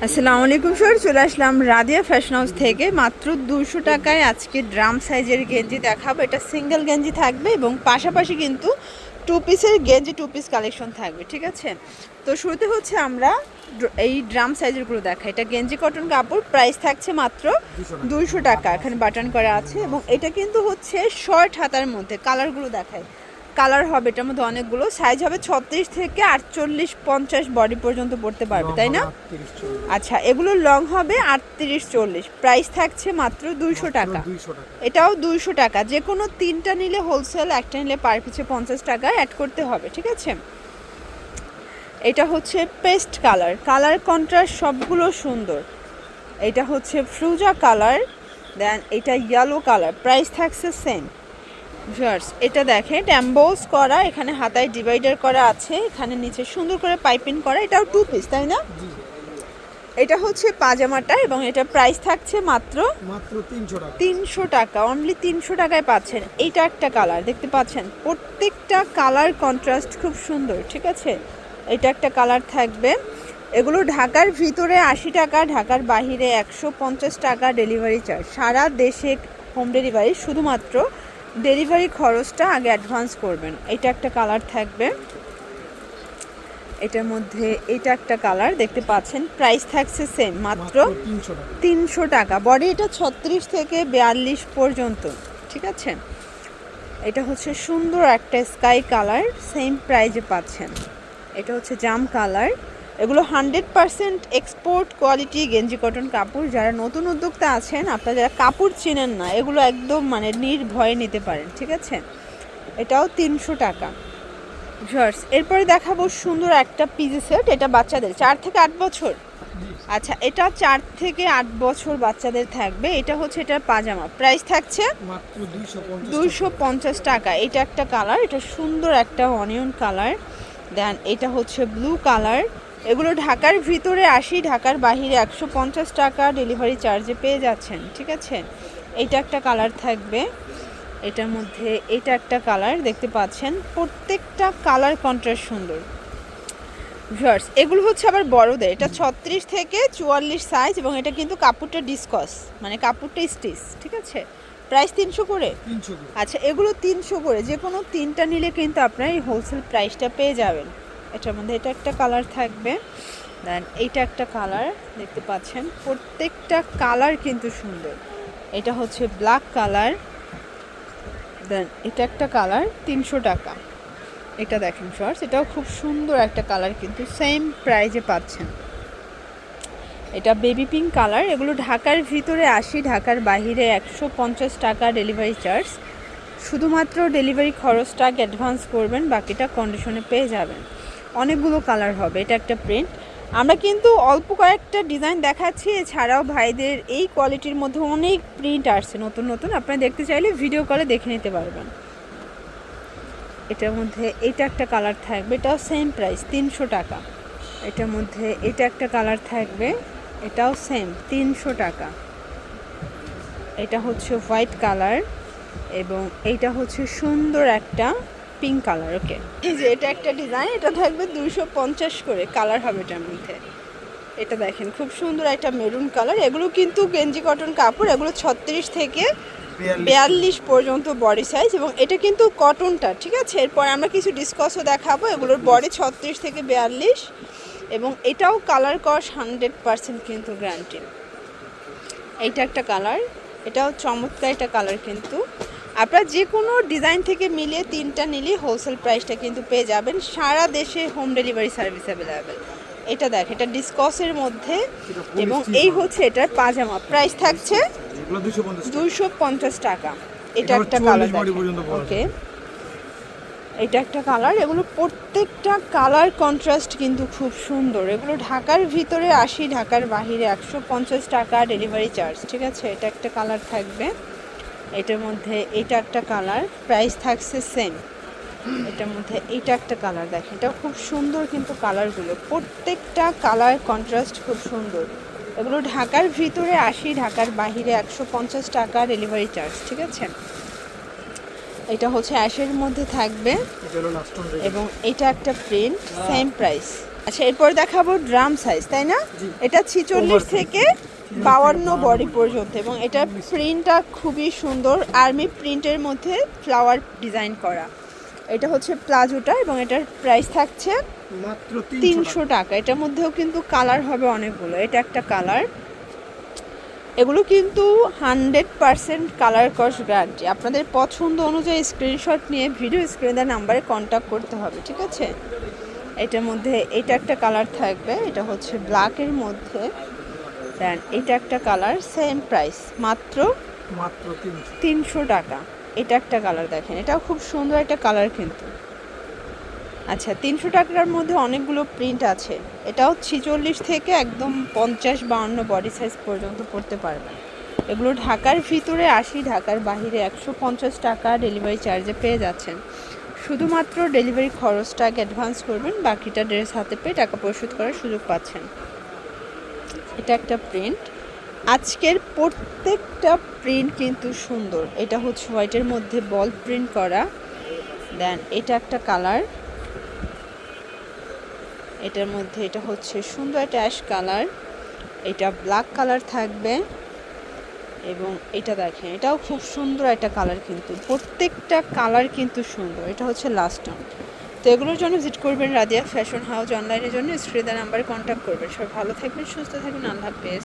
আসসালামু আলাইকুম স্যার, চলে আসলাম রাদিয়া ফ্যাশন হাউস থেকে। মাত্র 200 টাকায় আজকে ড্রাম সাইজের গেঞ্জি দেখাবো। এটা সিঙ্গেল গেঞ্জি থাকবে এবং পাশাপাশি কিন্তু টু পিসের গেঞ্জি, টু পিস কালেকশন থাকবে, ঠিক আছে। তো শুরুতে হচ্ছে আমরা এই ড্রাম সাইজেরগুলো দেখাই। এটা গেঞ্জি কটন কাপড়, প্রাইস থাকছে মাত্র 200 টাকা। এখানে বাটন করা আছে এবং এটা কিন্তু হচ্ছে শর্ট হাতার মধ্যে। কালারগুলো দেখায়, কালার হবে এটার মধ্যে অনেকগুলো, সাইজ হবে 36 থেকে 48 50 বডি পর্যন্ত পড়তে পারবে, তাই না? আচ্ছা, এগুলো লং হবে 38 40। প্রাইস থাকছে মাত্র 200 টাকা। এটাও 200 টাকা। যে কোনো তিনটা নিলে হোলসেল, একটা নিলে পার পিছে 50 টাকা অ্যাড করতে হবে, ঠিক আছে। এটা হচ্ছে পেস্ট কালার, কালার কন্ট্রাস্ট সবগুলো সুন্দর। এটা হচ্ছে ফ্রুজা কালার, দেন এটা ইয়েলো কালার। প্রাইস থাকছে সেম। ভিউয়ার্স, এটা দেখেন এমবোস করা, এখানে হাতায় ডিভাইডার করা আছে, এখানে নিচে সুন্দর করে পাইপিং করা। এটাও টু পিস, তাই না? এটা হচ্ছে পাজামাটা এবং এটা প্রাইস থাকছে মাত্র 300 টাকা। অনলি 300 টাকায় পাচ্ছেন। এইটা একটা কালার দেখতে পাচ্ছেন, প্রত্যেকটা কালার কন্ট্রাস্ট খুব সুন্দর, ঠিক আছে। এটা একটা কালার থাকবে। এগুলো ঢাকার ভিতরে 80 টাকা, ঢাকার বাহিরে 150 টাকা ডেলিভারি চার্জ। সারা দেশে হোম ডেলিভারি, শুধুমাত্র ডেলিভারি খরচটা আগে অ্যাডভান্স করবেন। এটা একটা কালার থাকবে। এটার মধ্যে এটা একটা কালার দেখতে পাচ্ছেন, প্রাইস থাকছে সেম, মাত্র 300 টাকা। বডি এটা 36 থেকে 42 পর্যন্ত, ঠিক আছে। এটা হচ্ছে সুন্দর একটা স্কাই কালার, সেম প্রাইজে পাচ্ছেন। এটা হচ্ছে জাম কালার। এগুলো 100% এক্সপোর্ট কোয়ালিটি গেঞ্জি কটন কাপড়। যারা নতুন উদ্যোক্তা আছেন, আপনারা যারা কাপড় চিনেন না, এগুলো একদম মানে নির্ভয়ে নিতে পারেন, ঠিক আছে। এটাও 300 টাকা। ভিউয়ার্স, এরপরে দেখাবো সুন্দর একটা পিজি সেট। এটা বাচ্চাদের 4 থেকে 8 বছর। আচ্ছা, এটা 4 থেকে 8 বছর বাচ্চাদের থাকবে। এটা হচ্ছে এটার পাজামা। প্রাইস থাকছে মাত্র 250 টাকা। এটা একটা কালার, এটা সুন্দর একটা অনিয়ন কালার। দেন এটা হচ্ছে ব্লু কালার। এগুলো ঢাকার ভিতরে 80, ঢাকার বাহিরে 150 টাকা ডেলিভারি চার্জে পেয়ে যাচ্ছেন, ঠিক আছে। এইটা একটা কালার থাকবে। এটার মধ্যে এটা একটা কালার দেখতে পাচ্ছেন, প্রত্যেকটা কালার কন্ট্রাস্ট সুন্দর। ভিউয়ার্স, এগুলো হচ্ছে আবার বড়দের। এটা 36 থেকে 44 সাইজ এবং এটা কিন্তু কাপড়টা ডিসকস, মানে কাপড়টা স্টিচ, ঠিক আছে। প্রাইস 300 করে। আচ্ছা, এগুলো 300 করে। যে কোনো তিনটা নিলে কিন্তু আপনার এই হোলসেল প্রাইসটা পেয়ে যাবেন। এটার মধ্যে এটা একটা কালার থাকবে। দেন এইটা একটা কালার দেখতে পাচ্ছেন, প্রত্যেকটা কালার কিন্তু সুন্দর। এটা হচ্ছে ব্ল্যাক কালার। দেন এটা একটা কালার, 300 টাকা। এটা দেখেন শর্টস, এটাও খুব সুন্দর একটা কালার, কিন্তু সেম প্রাইজে পাচ্ছেন। এটা বেবি পিঙ্ক কালার। এগুলো ঢাকার ভিতরে 80, ঢাকার বাহিরে 150 টাকা ডেলিভারি চার্জ। শুধুমাত্র ডেলিভারি খরচটা অ্যাডভান্স করবেন, বাকিটা কন্ডিশনে পেয়ে যাবেন। অনেকগুলো কালার হবে। এটা একটা প্রিন্ট। আমরা কিন্তু অল্প কয়েকটা ডিজাইন দেখাচ্ছি, এছাড়াও ভাইদের এই কোয়ালিটির মধ্যে অনেক প্রিন্ট আসছে নতুন নতুন। আপনারা দেখতে চাইলে ভিডিও কলে দেখে নিতে পারবেন। এটার মধ্যে এটা একটা কালার থাকবে, এটাও সেম প্রাইস 300 টাকা। এটার মধ্যে এটা একটা কালার থাকবে, এটাও সেম 300 টাকা। এটা হচ্ছে হোয়াইট কালার এবং এইটা হচ্ছে সুন্দর একটা পিঙ্ক কালার। ওকে, এই যে এটা একটা ডিজাইন, এটা থাকবে 250 করে। কালার হবে এটার মধ্যে। এটা দেখেন খুব সুন্দর একটা মেরুন কালার। এগুলো কিন্তু গেঞ্জি কটন কাপড়। এগুলো 36 থেকে 42 পর্যন্ত বডি সাইজ এবং এটা কিন্তু কটনটা, ঠিক আছে। এরপর আমরা কিছু ডিসকাসও দেখাবো। এগুলোর বডি 36 থেকে 42 এবং এটাও কালার কস 100% কিন্তু গ্যারান্টি। এইটা একটা কালার, এটাও চমৎকার একটা কালার। কিন্তু আপনারা যে কোনো ডিজাইন থেকে মিলিয়ে তিনটা নিলেই হোলসেল প্রাইসটা কিন্তু পেয়ে যাবেন। সারা দেশে হোম ডেলিভারি সার্ভিস অ্যাভেলেবেল। এটা দেখ, এটা ডিসকসের মধ্যে এবং এই হচ্ছে এটার পাজামা। প্রাইস থাকছে 250 টাকা। এটা একটা কালার, ওকে, এটা একটা কালার। এগুলো প্রত্যেকটা কালার কন্ট্রাস্ট কিন্তু খুব সুন্দর। এগুলো ঢাকার ভিতরে 80, ঢাকার বাহিরে 150 টাকা ডেলিভারি চার্জ, ঠিক আছে। এটা একটা কালার থাকবে। এটার মধ্যে এটা একটা কালার, প্রাইস থাকছে সেম। এটার মধ্যে এটা একটা কালার দেখেন, এটা খুব সুন্দর কিন্তু কালারগুলো, প্রত্যেকটা কালার কন্ট্রাস্ট খুব সুন্দর। এগুলো ঢাকার ভিতরে 80, ঢাকার বাহিরে 150 টাকা ডেলিভারি চার্জ, ঠিক আছে। এটা হচ্ছে অ্যাশের মধ্যে থাকবে এবং এটা একটা প্রিন্ট, সেম প্রাইস আচ্ছা, এরপর দেখাবো ড্রাম সাইজ, তাই না? জি। এটা 46 থেকে 52 বডি পর্যন্ত, এবং এটার প্রিন্টটা খুবই সুন্দর, আর্মি প্রিন্টের মধ্যে ফ্লাওয়ার ডিজাইন করা। এটা হচ্ছে প্লাজোটা, এবং এটার প্রাইস থাকছে মাত্র 300 টাকা। এটার মধ্যেও কিন্তু কালার হবে অনেকগুলো। এটা একটা কালার, এগুলো কিন্তু 100% কালার কস গ্যারান্টি। আপনাদের পছন্দ অনুযায়ী স্ক্রিনশট নিয়ে ভিডিও স্ক্রিনের নাম্বারে কন্ট্যাক্ট করতে হবে, ঠিক আছে? এটার মধ্যে এটা একটা কালার থাকবে, এটা হচ্ছে ব্ল্যাকের মধ্যে। দেন এটা একটা কালার, সেম প্রাইস, মাত্র মাত্র 300 টাকা। এটা একটা কালার দেখেন, এটাও খুব সুন্দর একটা কালার কিন্তু। আচ্ছা, 300 টাকার মধ্যে অনেকগুলো প্রিন্ট আছে। এটাও 46 থেকে একদম 50-52 বডি সাইজ পর্যন্ত পড়তে পারবেন। এগুলো ঢাকার ভিতরে 80, ঢাকার বাইরে 150 টাকা ডেলিভারি চার্জে পেয়ে যাচ্ছেন। শুধুমাত্র ডেলিভারি খরচটা আগে অ্যাডভান্স করবেন, বাকিটা ড্রেস হাতে পেয়ে টাকা পরিশোধ করার সুযোগ পাচ্ছেন। এটা একটা প্রিন্ট, আজকের প্রত্যেকটা প্রিন্ট কিন্তু সুন্দর। এটা হচ্ছে হোয়াইটের মধ্যে বল প্রিন্ট করা। দেন এটা একটা কালার, এটার মধ্যে এটা হচ্ছে সুন্দর একটা অ্যাশ কালার, এটা ব্ল্যাক কালার থাকবে, এবং এটা দেখেন এটাও খুব সুন্দর একটা কালার কিন্তু। প্রত্যেকটা কালার কিন্তু সুন্দর। এটা হচ্ছে লাস্ট টাইম। তো এগুলোর জন্য ভিজিট করবেন রাদিয়া ফ্যাশন হাউস। অনলাইনের জন্য স্ক্রিনের নাম্বারে কন্ট্যাক্ট করবেন। সবাই ভালো থাকবেন, সুস্থ থাকবেন, আল্লাহ হাফেজ।